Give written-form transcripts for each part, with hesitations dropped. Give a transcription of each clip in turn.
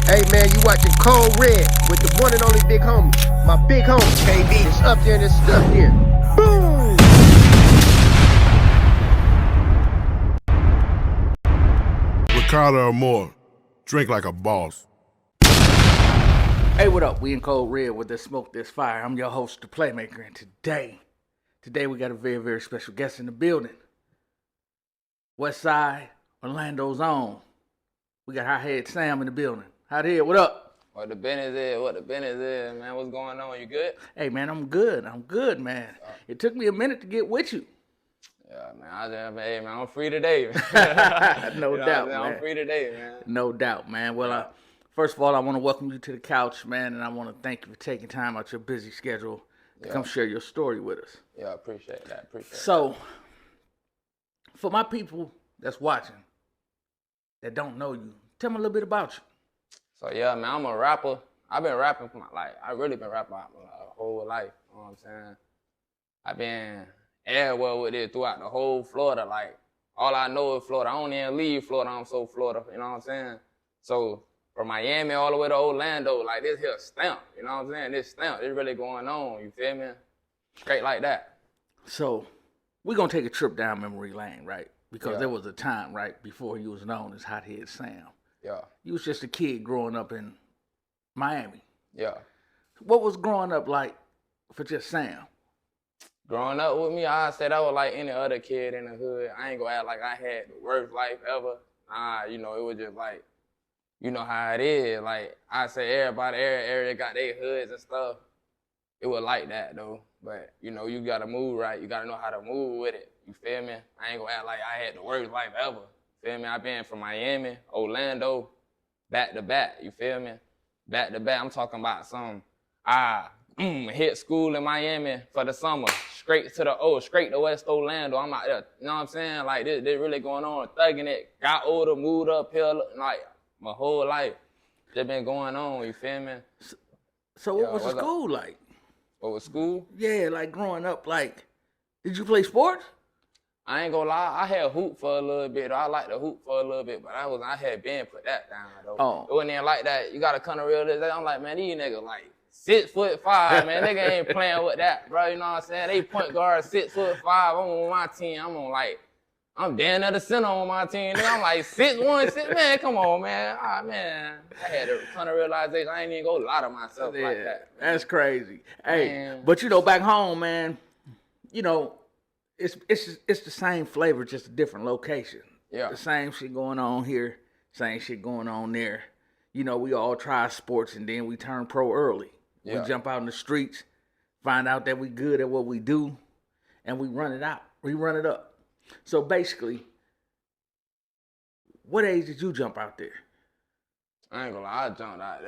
Hey man, you watching Cold Red with the one and only big homie. My big homie, KV. It's up there and it's stuck there. Boom! Ricardo or more. Drink like a boss. Hey, what up? We in Cold Red with the Smoke This Fire. I'm your host, the Playmaker, and today we got a very, very special guest in the building. West Side, Orlando's own. We got Hothead Sam in the building. Hothead, what up? What the business is, man. What's going on? You good? Hey, man, I'm good, man. It took me a minute to get with you. Yeah, man. Hey, man, I'm free today. No doubt, man. I'm free today, man. No doubt, man. Well, first of all, I want to welcome you to the couch, man, and I want to thank you for taking time out your busy schedule to come share your story with us. Yeah, I appreciate that. So, for my people that's watching that don't know you, tell me a little bit about you. So, yeah, man, I'm a rapper. I've been rapping for I really been rapping my whole life. You know what I'm saying? I've been everywhere with it throughout the whole Florida. Like, all I know is Florida. I don't even leave Florida. I'm so Florida. You know what I'm saying? So, from Miami all the way to Orlando, like, this here stamp. You know what I'm saying? This stamp, it's really going on. You feel me? Straight like that. So, we're going to take a trip down memory lane, right? Because there was a time, right, before you was known as Hothead Sam. Yeah. You was just a kid growing up in Miami. Yeah. What was growing up like for just Sam? Growing up with me, I said I was like any other kid in the hood. I ain't gonna act like I had the worst life ever. You know, it was just like, you know how it is. Like, I say everybody, every area got their hoods and stuff. It was like that, though. But, you know, you gotta move right. You gotta know how to move with it. You feel me? I ain't gonna act like I had the worst life ever. Feel me? I been from Miami, Orlando, back to back. You feel me? Back to back. I'm talking about some. Hit school in Miami for the summer, straight to West Orlando. I'm out there. You know what I'm saying? Like this really going on. Thugging it. Got older, moved up here. Like my whole life, just been going on. You feel me? So what was the school like? What was school? Yeah, like growing up. Like, did you play sports? I ain't gonna lie, I had hoop for a little bit. I like to hoop for a little bit, but I had been put that down though. Oh. It wasn't even like that. You gotta come to realize that. I'm like, man, these niggas like 6'5", man. Nigga ain't playing with that, bro. You know what I'm saying? They point guard 6'5". I'm on my team. I'm damn near the center on my team. Nigga, I'm like 6'1", man. Come on, man. Man. I had a ton of realization. I ain't even go lie to myself like that. That's crazy. Hey, Man. but you know, back home, man, you know, it's the same flavor, just a different location. Yeah. The same shit going on here, same shit going on there. You know, we all try sports and then we turn pro early. Yeah. We jump out in the streets, find out that we good at what we do, and we run it out. We run it up. So basically, what age did you jump out there? I ain't gonna lie, I jumped out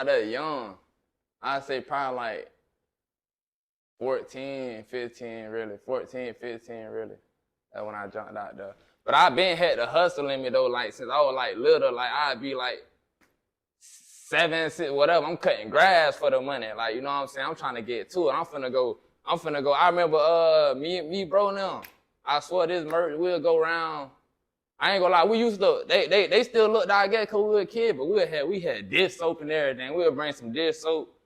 there young. I'd say probably like 14, 15, really. 14, 15, really. That's when I jumped out there. But I been had the hustle in me, though, like, since I was, like, little. Like, I'd be, like, 7, 6, whatever. I'm cutting grass for the money. Like, you know what I'm saying? I'm trying to get to it. I'm finna go. I remember me bro now. I swear this merch, we'll go around. I ain't gonna lie, we used to, they still looked, I guess, because we were a kid, but we had dish soap and everything. We'll bring some dish soap.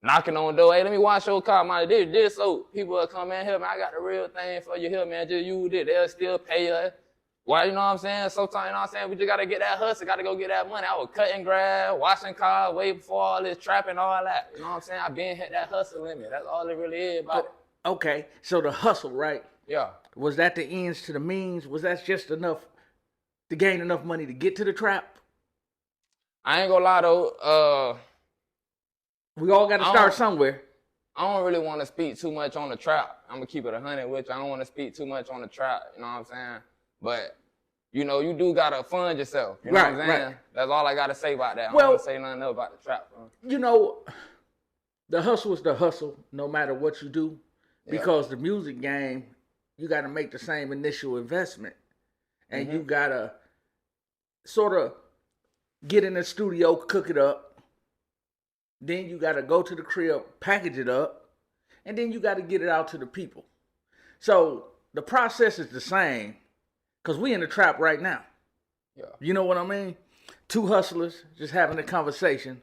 Knocking on the door, hey, let me wash your car, man. This soap. People will come in here, man. I got the real thing for you here, man. Just use it. They'll still pay you. Why, you know what I'm saying? Sometimes, you know what I'm saying? We just got to get that hustle, got to go get that money. I was cutting grass, washing cars, way before all this trapping, all that. You know what I'm saying? I been had that hustle in me. That's all it really is about it. Okay, so the hustle, right? Yeah. Was that the ends to the means? Was that just enough to gain enough money to get to the trap? I ain't gonna lie, though. We all got to start somewhere. I don't really want to speak too much on the trap. I'm going to keep it 100 with you. I don't want to speak too much on the trap, you know what I'm saying? But, you know, you do got to fund yourself, you know what I'm saying? Right. That's all I got to say about that. I don't want to say nothing else about the trap. You know, the hustle is the hustle, no matter what you do. Because the music game, you got to make the same initial investment. And you got to sort of get in the studio, cook it up. Then you got to go to the crib, package it up, and then you got to get it out to the people. So the process is the same because we in the trap right now. Yeah. You know what I mean? Two hustlers just having a conversation,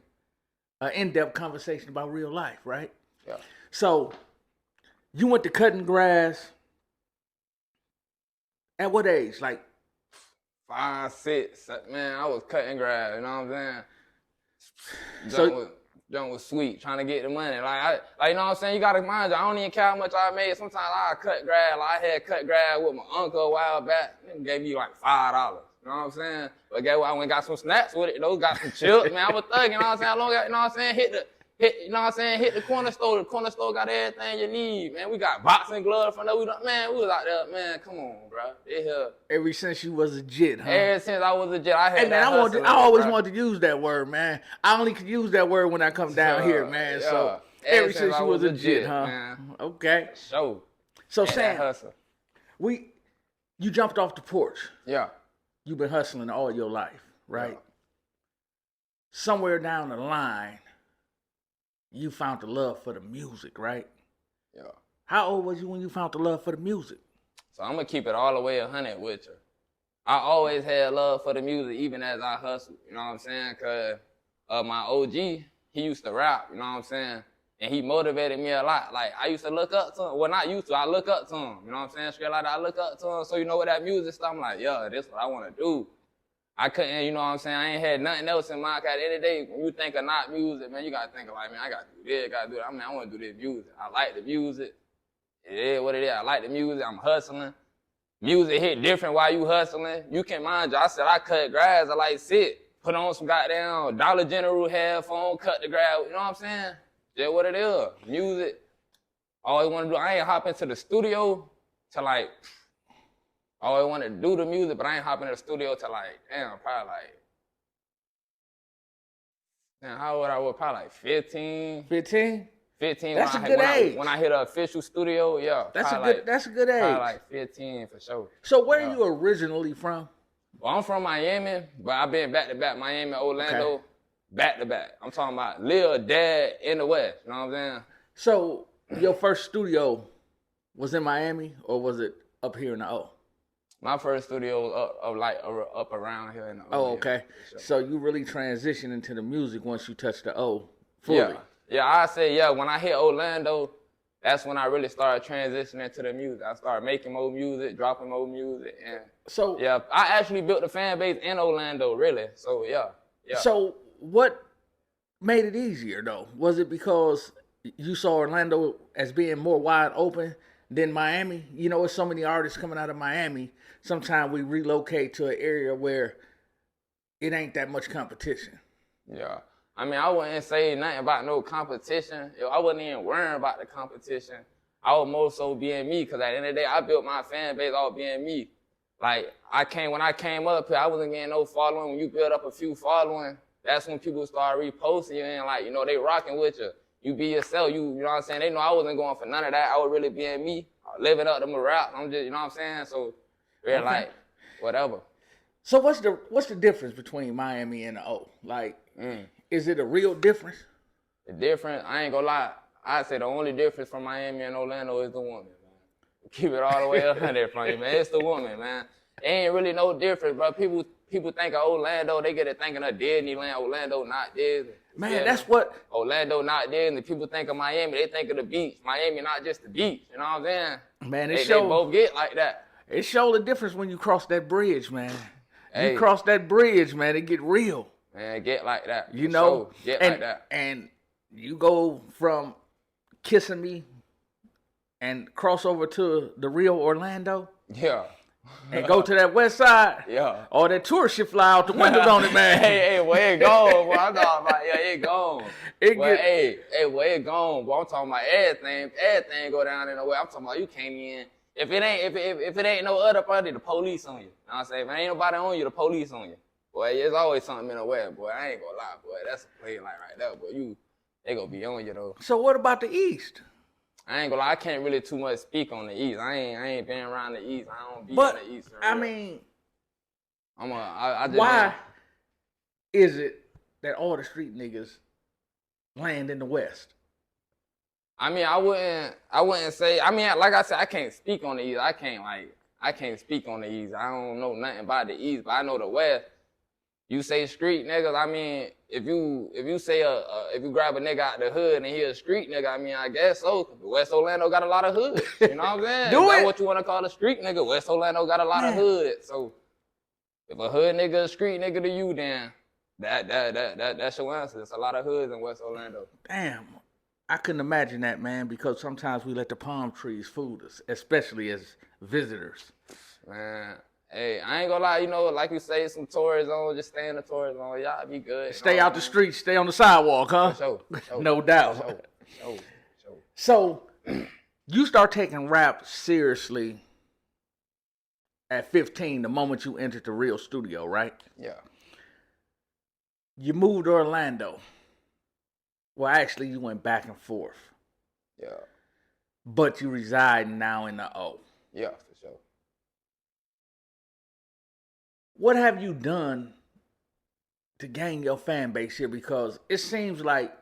an in-depth conversation about real life, right? Yeah. So, you went to cutting grass at what age? Like 5, 6, man, I was cutting grass, you know what I'm saying? So- Junk was sweet, trying to get the money. Like you know what I'm saying? You gotta mind you, I don't even care how much I made. Sometimes I cut grass. Like I had cut grass with my uncle a while back. He gave me like $5. You know what I'm saying? But guess what? I went and got some snacks with it. Those got some chips, man. I was thugging, you know what I'm saying? I long got, you know what I'm saying? You know what I'm saying? Hit the corner store. The corner store got everything you need, man. We got boxing gloves from there. We was out there, man. Come on, bro. They here. ever since you was a jit, huh? Ever since I was a jet, I had Hey man, that I always bro. wanted to use that word, man. I only could use that word when I come down here, man. Yeah. So Ever ever since I you was a jet, jit, huh? man. Okay. So So that Sam, hustle. you jumped off the porch. Yeah. You've been hustling all your life, right? Yeah. Somewhere down the line, you found the love for the music, right? Yeah. How old was you when you found the love for the music? So I'm gonna keep it all the way 100 with you. I always had love for the music, even as I hustled. You know what I'm saying? Cause my OG, he used to rap. You know what I'm saying? And he motivated me a lot. Like I used to look up to him. Well, not used to. I look up to him. You know what I'm saying? Straight like that, I look up to him. So you know what that music stuff? I'm like, yeah, this what I want to do. I couldn't, you know what I'm saying? I ain't had nothing else in mind. At the end of the day, when you think of not music, man, you gotta think of like, man, I gotta do this, gotta do that. I mean, I want to do this music. I like the music. It is what it is. I like the music. I'm hustling. Music hit different while you hustling. You can mind you. I said I cut grass. I like sit, put on some goddamn Dollar General headphone, cut the grass. You know what I'm saying? Just what it is. Music. All I want to do, I ain't hop into the studio till like, all I want to do the music, but I ain't hop into the studio till like, probably like, how old I was? Probably like 15. 15? 15. That's a good age. When I hit an official studio, yeah. That's a good age. Probably like 15 for sure. So where are you originally from? Well, I'm from Miami, but I've been back to back Miami, Orlando, back to back. I'm talking about Lil Dad in the West. You know what I'm saying? So your first studio was in Miami or was it up here in the O? My first studio was up around here in the O. Oh, okay. Sure. So you really transitioned into the music once you touched the O fully. Yeah, I say, when I hit Orlando, that's when I really started transitioning to the music. I started making more music, dropping more music. And so I actually built the fan base in Orlando, really. So, yeah. So what made it easier, though? Was it because you saw Orlando as being more wide open than Miami? You know, with so many artists coming out of Miami, sometimes we relocate to an area where it ain't that much competition. Yeah. I mean, I wouldn't say nothing about no competition. I wasn't even worrying about the competition. I was more so being me, because at the end of the day, I built my fan base all being me. Like, when I came up here, I wasn't getting no following. When you build up a few following, that's when people start reposting you and, like, you know, they rocking with you. You be yourself. You know what I'm saying? They know I wasn't going for none of that. I was really being me, living up to my rap. I'm just, you know what I'm saying? So, really, like, whatever. So what's the difference between Miami and the O? Like, is it a real difference? The difference, I ain't gonna lie. I'd say the only difference from Miami and Orlando is the woman, man. Keep it all the way 100 from you, man. It's the woman, man. It ain't really no difference, bro. People think of Orlando, they get it thinking of Disneyland. Orlando not Disney. Man, that's what... Orlando not Disney. People think of Miami, they think of the beach. Miami not just the beach, you know what I'm saying? Man, they both get like that. It shows the difference when you cross that bridge, man. Hey. You cross that bridge, man, it get real. Man, get like that. You know? Sure. Get like that. And you go from kissing me and cross over to the real Orlando. Yeah. And go to that west side. Yeah. Or that tourist shit fly out the windows on it, man. Hey, where it gone, boy? I'm talking about, it gone. Hey, where it gone, boy? I'm talking about everything go down in the way. I'm talking about you came in. If it ain't no other party, the police on you. You know what I'm saying? If ain't nobody on you, the police on you. Boy, there's always something in the way, boy. I ain't gonna lie, boy. That's a play like right there, boy. They gonna be on you though. So what about the East? I ain't gonna lie, I can't really too much speak on the East. I ain't been around the East. I don't be in the East. I mean, I just why is it that all the street niggas land in the West? I mean, I wouldn't say. I mean, like I said, I can't speak on the East. I I can't speak on the East. I don't know nothing about the East, but I know the West. You say street niggas, I mean, if you say if you grab a nigga out the hood and he a street nigga, I mean, I guess so. West Orlando got a lot of hoods. You know what I'm saying? Do If that's it. what you want to call a street nigga, West Orlando got a lot of hoods. So if a hood nigga a street nigga to you, then that's your answer. It's a lot of hoods in West Orlando. Damn. I couldn't imagine that, man, because sometimes we let the palm trees fool us, especially as visitors. Man, hey, I ain't gonna lie, you know, like you say, some tourist zone, just stay in the tourist zone. Y'all be good. Stay out the street, stay on the sidewalk, huh? For sure. No doubt. For sure. So, you start taking rap seriously at 15, the moment you entered the real studio, right? Yeah. You moved to Orlando. Well, actually, you went back and forth. Yeah. But you reside now in the O. Yeah, for sure. What have you done to gain your fan base here? Because it seems like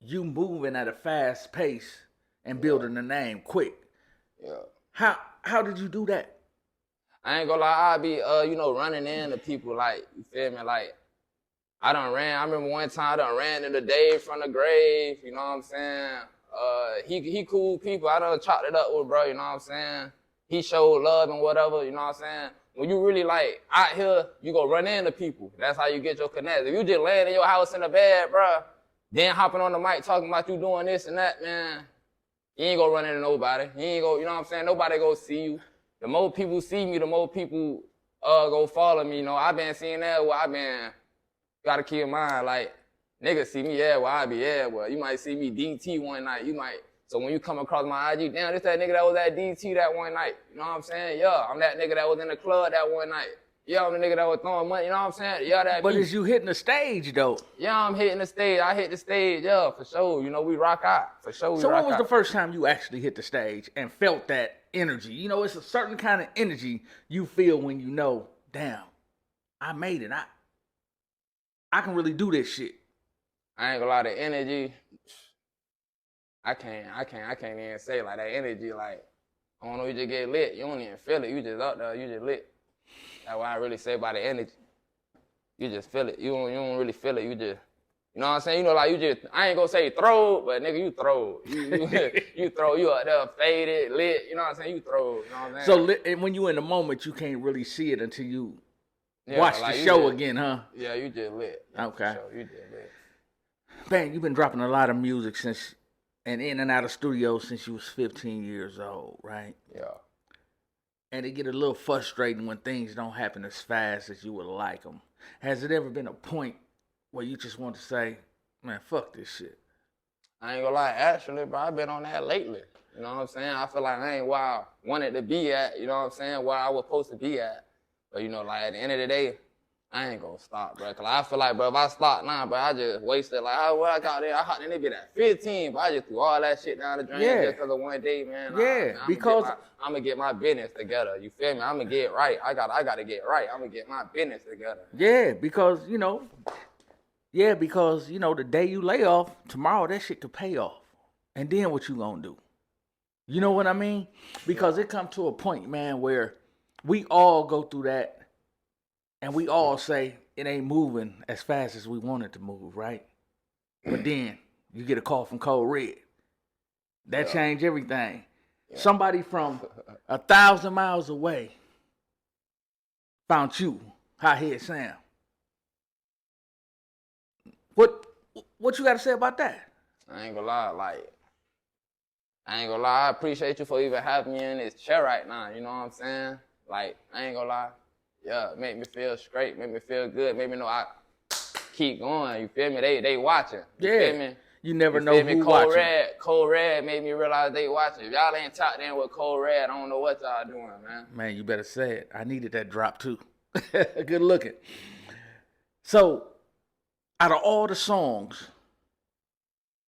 you moving at a fast pace and building a name quick. Yeah. How did you do that? I ain't gonna lie, I be running into people, like, you feel me, like, I remember one time I done ran into Dave from the grave, you know what I'm saying? He cool people, I done chopped it up with, bro, you know what I'm saying? He showed love and whatever, you know what I'm saying? When you really, like, out here, you go run into people. That's how you get your connect. If you just laying in your house in the bed, bro, then hopping on the mic talking about you doing this and that, man, you ain't gonna run into nobody. You ain't go, you know what I'm saying? Nobody go see you. The more people see me, the more people go follow me, you know? I've been seeing that where I've been... Gotta keep in mind, like, niggas see me everywhere, I be everywhere. You might see me DT one night, so when you come across my IG, damn, this that nigga that was at DT that one night. You know what I'm saying? Yeah, I'm that nigga that was in the club that one night. Yeah, I'm the nigga that was throwing money, you know what I'm saying? Yeah, that But me. is you hitting the stage, though? Yeah, I'm hitting the stage. I hit the stage, yeah, for sure. You know, we rock out, for sure. So when was the first time you actually hit the stage and felt that energy? You know, it's a certain kind of energy you feel when you know, damn, I made it. I can really do this shit. I ain't gonna lie, the energy, I can't even say like that energy, like, I don't know, you just get lit. You don't even feel it. You just up there, you just lit. That's what I really say about the energy. You just feel it. You don't really feel it. You just, you know what I'm saying? You know, like, you just, I ain't gonna say throw, but nigga, you throw. You throw, you up there faded, lit, you know what I'm saying? You throw, you know what I'm saying? So and when you in the moment, you can't really see it until you Yeah, watch like the you show just, again, huh? Yeah, you just lit. Yeah, Okay. for sure, you just lit. Man, you've been dropping a lot of music and in and out of studios since you was 15 years old, right? Yeah. And it get a little frustrating when things don't happen as fast as you would like them. Has it ever been a point where you just want to say, man, fuck this shit? I ain't gonna lie, actually, bro, I've been on that lately. You know what I'm saying? I feel like I ain't where I wanted to be at, you know what I'm saying? Where I was supposed to be at. But, you know, like, at the end of the day, I ain't gonna stop, bro. Cause I feel like, bro, if I stop now, bro, I just wasted, like, what I got there, I hopped in it at 15, but I just threw all that shit down the drain just because of one day, man. Yeah, because I'm gonna get my business together. You feel me? I'm gonna get right. I gotta get right. I'm gonna get my business together. Yeah, because the day you lay off, tomorrow that shit could pay off. And then what you gonna do? You know what I mean? Because it come to a point, man, where we all go through that and we all say it ain't moving as fast as we want it to move, right? But then you get a call from Code Red. That changed everything. Yeah. Somebody from 1,000 miles away found you, Hothead Sam. What you got to say about that? I ain't gonna lie, I appreciate you for even having me in this chair right now, you know what I'm saying? Like, I ain't gonna lie. Yeah, make me feel straight, make me feel good, make me know I keep going, you feel me? They watching, you feel me? You never know who watching. Code Red made me realize they watching. If y'all ain't tapped in with Code Red, I don't know what y'all doing, man. Man, you better say it. I needed that drop too. Good looking. So, out of all the songs,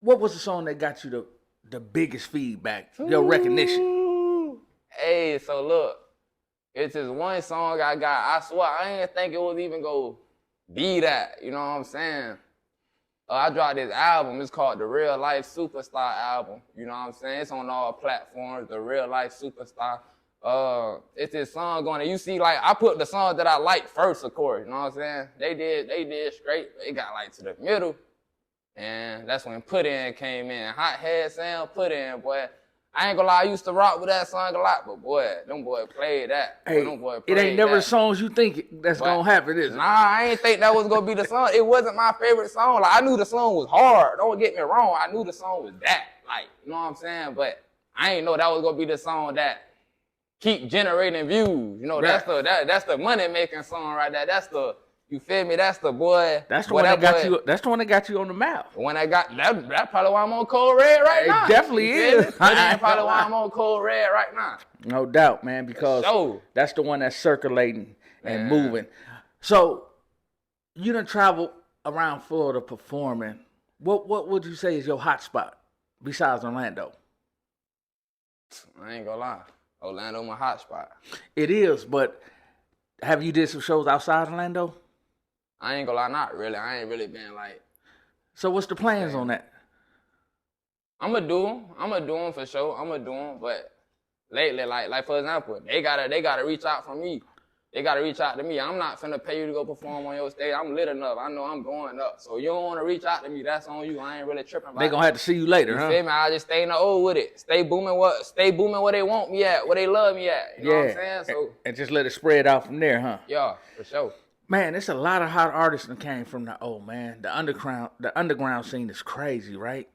what was the song that got you the biggest feedback, your recognition? Hey, so look, it's just one song I got. I swear, I didn't think it was even gonna be that. You know what I'm saying? I dropped this album. It's called The Real Life Superstar album. You know what I'm saying? It's on all platforms. The Real Life Superstar. It's this song going, and you see, like, I put the songs that I like first, of course, you know what I'm saying? They did straight. They got, like, to the middle, and that's when Put In came in. Hothead Sam, Put In, boy. I ain't gonna lie, I used to rock with that song a lot, but boy, them boys played that. Hey, them boys it ain't played never that. the songs you think that's gonna happen, is it? Nah, I ain't think that was gonna be the song. It wasn't my favorite song. Like, I knew the song was hard. Don't get me wrong. I knew the song was that. Like, you know what I'm saying? But I ain't know that was gonna be the song that keep generating views. You know, Right. that's the money making song right there. That's the, you feel me? That's the boy. That's the one that got you. That's the one that got you on the map. When I got that probably why I'm on Code Red right now. It definitely is. That's probably why I'm on Code Red right now. No doubt, man, because that's the one that's circulating and moving. So you done travel around Florida performing. What would you say is your hot spot besides Orlando? I ain't gonna lie. Orlando my hot spot. It is, but have you did some shows outside Orlando? I ain't gonna lie, not really. I ain't really been like. So what's the plans on that? I'ma do them for sure. I'ma do them, but lately, like for example, they gotta reach out from me. They gotta reach out to me. I'm not finna pay you to go perform on your stage. I'm lit enough. I know I'm going up. So you don't wanna reach out to me, that's on you. I ain't really tripping about it. They gonna have to see you later, huh? You feel me? I just stay in the old with it. Stay booming where they want me at, where they love me at. You know what I'm saying? So and just let it spread out from there, huh? Yeah, for sure. Man, there's a lot of hot artists that came from the man. The underground scene is crazy, right?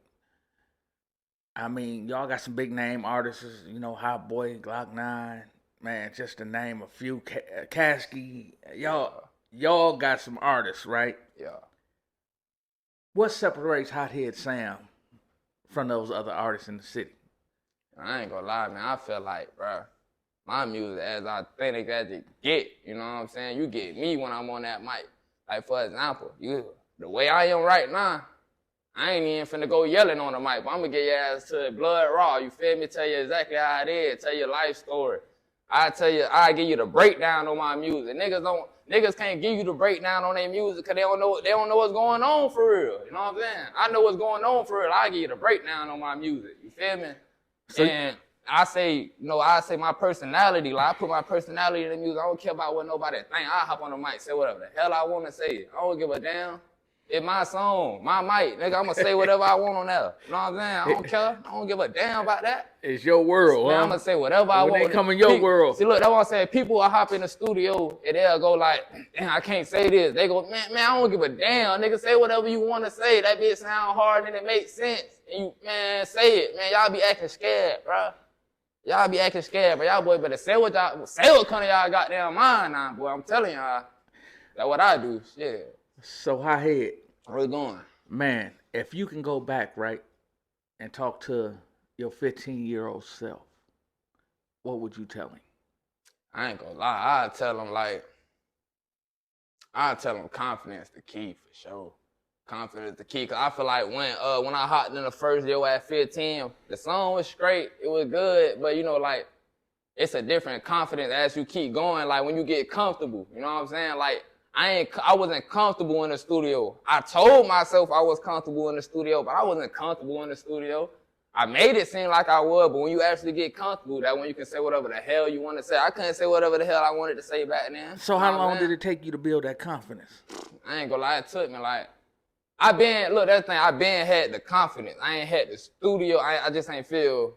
I mean, y'all got some big name artists, you know, Hot Boy, Glock 9, man, just to name a few. Kasky, y'all got some artists, right? Yeah. What separates Hothead Sam from those other artists in the city? I ain't gonna lie, man. I feel like, bro, my music as authentic as it get, you know what I'm saying? You get me when I'm on that mic. Like, for example, the way I am right now, I ain't even finna go yelling on the mic, but I'm gonna get your ass to blood raw, you feel me? Tell you exactly how it is, tell your life story. I give you the breakdown on my music. Niggas can't give you the breakdown on their music because they don't know what's going on for real. You know what I'm saying? I know what's going on for real. I give you the breakdown on my music. You feel me? And I say my personality, like I put my personality in the music. I don't care about what nobody think. I hop on the mic, say whatever the hell I want to say. I don't give a damn. It's my song, my mic, nigga. I'm gonna say whatever I want on there. You know what I'm saying? I don't care. I don't give a damn about that. It's your world, man, huh? I'm gonna say whatever I want. They come in your world. See, look, that's what I'm saying. People will hop in the studio and they'll go like, damn, I can't say this. They go, man, I don't give a damn. Nigga, say whatever you want to say. That bitch sound hard and it makes sense. And you, man, say it. Man, y'all be acting scared, bro. Y'all be acting scared, but y'all boy better say what come to y'all goddamn mind now, boy. I'm telling y'all. That's what I do. Shit. So, Hothead. Where we going? Man, if you can go back, right, and talk to your 15-year-old self, what would you tell him? I ain't gonna lie. I'd tell him confidence the key for sure. Confidence the key. Because I feel like when I hopped in the first year at 15, the song was straight. It was good. But, you know, like, it's a different confidence as you keep going. Like, when you get comfortable. You know what I'm saying? Like, I wasn't comfortable in the studio. I told myself I was comfortable in the studio, but I wasn't comfortable in the studio. I made it seem like I was, but when you actually get comfortable, that's when you can say whatever the hell you want to say. I couldn't say whatever the hell I wanted to say back then. So how long did it take you to build that confidence? I ain't gonna lie, it took me like, that's the thing, I been had the confidence. I ain't had the studio, I just ain't feel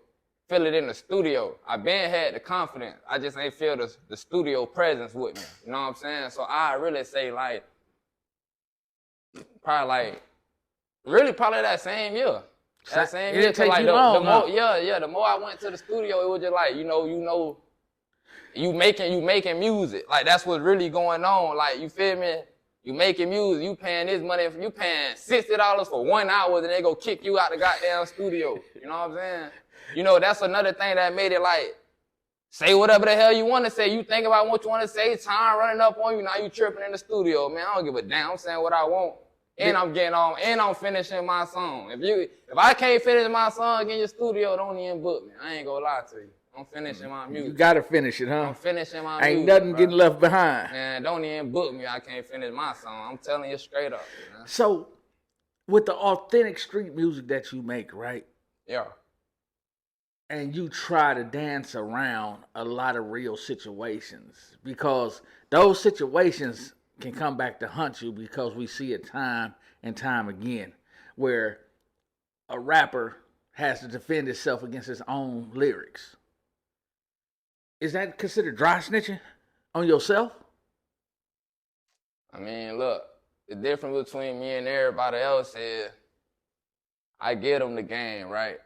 it in the studio. I been had the confidence. I just ain't feel the studio presence with me. You know what I'm saying? So I really say like, probably that same year. That same year. It didn't take like you long, the more I went to the studio, it was just like, you making music. Like that's what's really going on. Like you feel me? You making music, you paying this money, you paying $60 for 1 hour, then they go kick you out the goddamn studio. You know what I'm saying? You know, that's another thing that made it like, say whatever the hell you want to say. You think about what you want to say, time running up on you, now you tripping in the studio. Man, I don't give a damn. I'm saying what I want. And I'm getting on, and I'm finishing my song. If I can't finish my song in your studio, don't even book me. I ain't gonna lie to you. I'm finishing my music. You gotta finish it, huh? I'm finishing my music. Ain't nothing getting left behind. Man, don't even book me. I can't finish my song. I'm telling you straight up. Man. So, with the authentic street music that you make, right? Yeah. and you try to dance around a lot of real situations because those situations can come back to haunt you because we see it time and time again where a rapper has to defend himself against his own lyrics. Is that considered dry snitching on yourself? I mean, look, the difference between me and everybody else is I get them the game, right?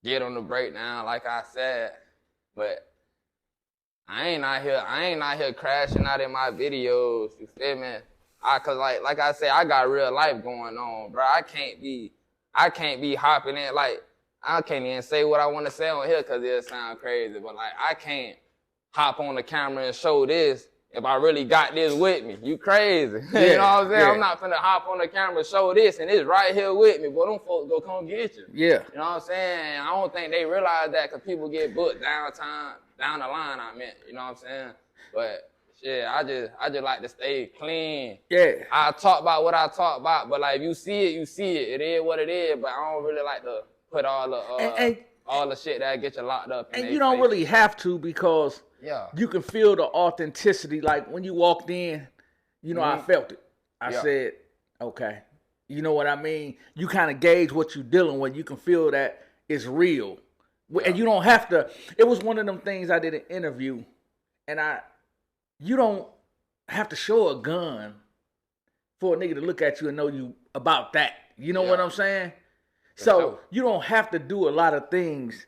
Get them the breakdown, like I said, but I ain't out here crashing out in my videos. You feel me? Cause like I said, I got real life going on, bro. I can't be hopping in like I can't even say what I want to say on here cause it'll sound crazy. But like I can't hop on the camera and show this if I really got this with me. You crazy? Yeah, you know what I'm saying? yeah. I'm not finna hop on the camera and show this and it's right here with me. But them folks go come get you. Yeah. You know what I'm saying? I don't think they realize that because people get booked down the line, I meant. You know what I'm saying? But shit, I just like to stay clean. Yeah. I talk about what I talk about, but like if you see it, you see it. It is what it is, but I don't really like to put all the shit that get you locked up. And you don't really have to because you can feel the authenticity. Like when you walked in, you know, I felt it. I said, okay. You know what I mean? You kind of gauge what you're dealing with. You can feel that it's real. And you don't have to. It was one of them things I did an interview, and you don't have to show a gun for a nigga to look at you and know you about that. You know what I'm saying? So you don't have to do a lot of things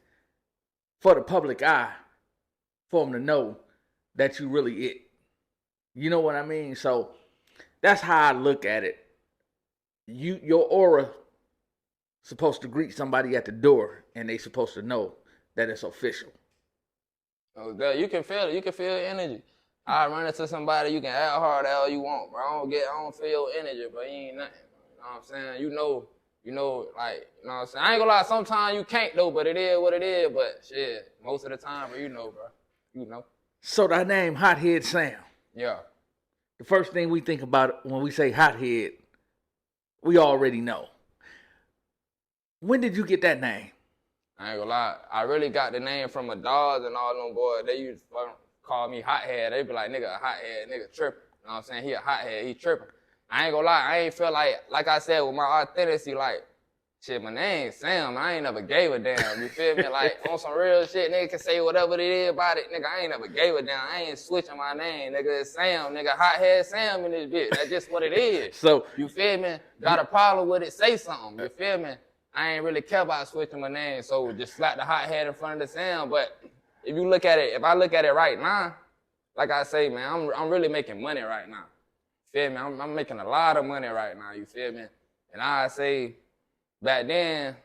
for the public eye for them to know that you really it. You know what I mean? So that's how I look at it. Your aura supposed to greet somebody at the door, and they supposed to know that it's official. Oh, you can feel it. You can feel the energy. I run into somebody, you can act hard all you want, bro. I don't feel your energy, but you ain't nothing. You know what I'm saying? You know, like, you know what I'm saying? I ain't gonna lie, sometimes you can't though, but it is what it is. But shit, most of the time, bro, you know, bro. You know. So that name, Hothead Sam. Yeah. The first thing we think about when we say hothead, we already know. When did you get that name? I ain't gonna lie, I really got the name from my dogs and all them boys. They used to call me Hothead. They be like, nigga, a hothead, nigga tripping. You know what I'm saying? He a hothead, he tripping. I ain't gonna lie, I ain't feel like I said, with my authenticity, like, shit, my name Sam, I ain't never gave a damn, you feel me? Like, on some real shit, nigga can say whatever it is about it, nigga, I ain't never gave a damn. I ain't switching my name, nigga, it's Sam, nigga, Hothead Sam in this bitch. That's just what it is. So, you feel me? Got a problem with it, say something, you feel me? I ain't really care about switching my name, so just slap the Hothead in front of the Sam. But if I look at it right now, like I say, man, I'm really making money right now. Feel me? I'm making a lot of money right now, you feel me? And I say, back then,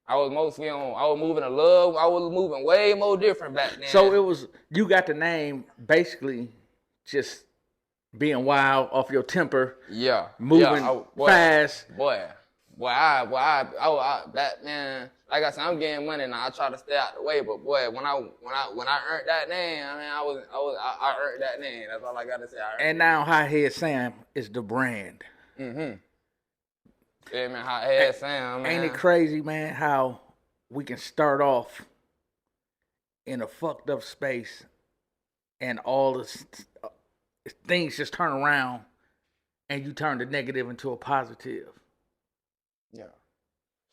I was moving way more different back then. So you got the name basically just being wild off your temper. Yeah. Moving fast. That man, like I said, I'm getting money now. I try to stay out the way, but boy, when I earned that name, I mean, I earned that name. That's all I gotta say. And now Hothead Sam is the brand. Mm-hmm. Yeah, man, Hothead Sam, man. Ain't it crazy, man, how we can start off in a fucked up space and all the things just turn around and you turn the negative into a positive. Yeah.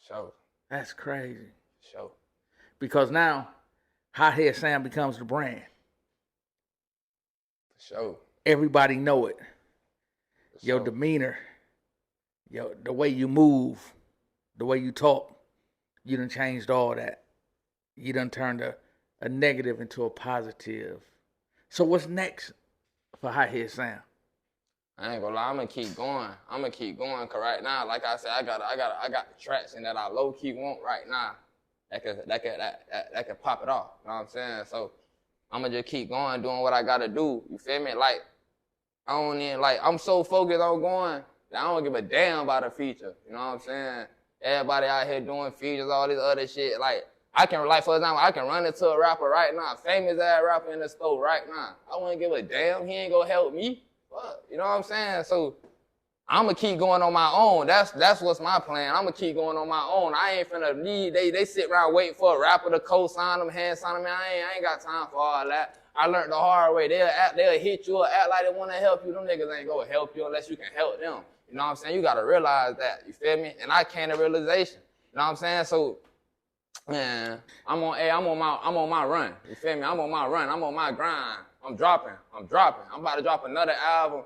Sure. That's crazy. Sure. Because now Hothead Sam becomes the brand. Sure. Everybody know it. Your demeanor, the way you move, the way you talk, you done changed all that. You done turned a negative into a positive. So what's next for Hothead Sam? I ain't gonna lie, I'm gonna keep going, cause right now, like I said, I got the traction that I low key want right now. That could pop it off. You know what I'm saying? So I'm gonna just keep going, doing what I gotta do. You feel me? Like I'm so focused on going that I don't give a damn about a feature. You know what I'm saying? Everybody out here doing features, all this other shit. Like for example, I can run into a rapper right now, famous ass rapper in the store right now. I wouldn't give a damn. He ain't gonna help me. Fuck, you know what I'm saying? So I'ma keep going on my own. That's what's my plan. I'ma keep going on my own. I ain't finna need, they sit around waiting for a rapper to co-sign them, hand sign them. I ain't got time for all that. I learned the hard way. They'll hit you or act like they wanna help you. Them niggas ain't gonna help you unless you can help them. You know what I'm saying? You gotta realize that. You feel me? And I came to realization. You know what I'm saying? So, man, I'm on my run. You feel me? I'm on my run. I'm on my grind. I'm dropping. I'm about to drop another album.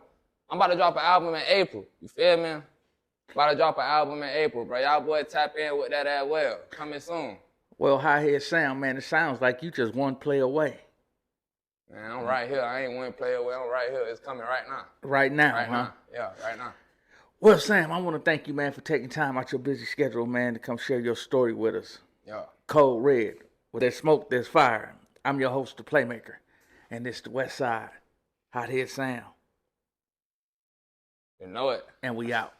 I'm about to drop an album in April. You feel me? About to drop an album in April, bro. Y'all boy tap in with that as well. Coming soon. Well, Hothead Sam, man, it sounds like you just one play away. Man, I'm right here. I ain't one play away. I'm right here. It's coming right now. Right now, Right huh? now. Yeah, right now. Well, Sam, I want to thank you, man, for taking time out your busy schedule, man, to come share your story with us. Yeah. Cold Red. Where there's smoke, there's fire. I'm your host, the Playmaker. And this the West Side. Hothead Sam. You know it. And we out.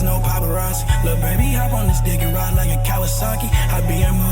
No paparazzi. Lil' baby, hop on this dick and ride like a Kawasaki. I be in my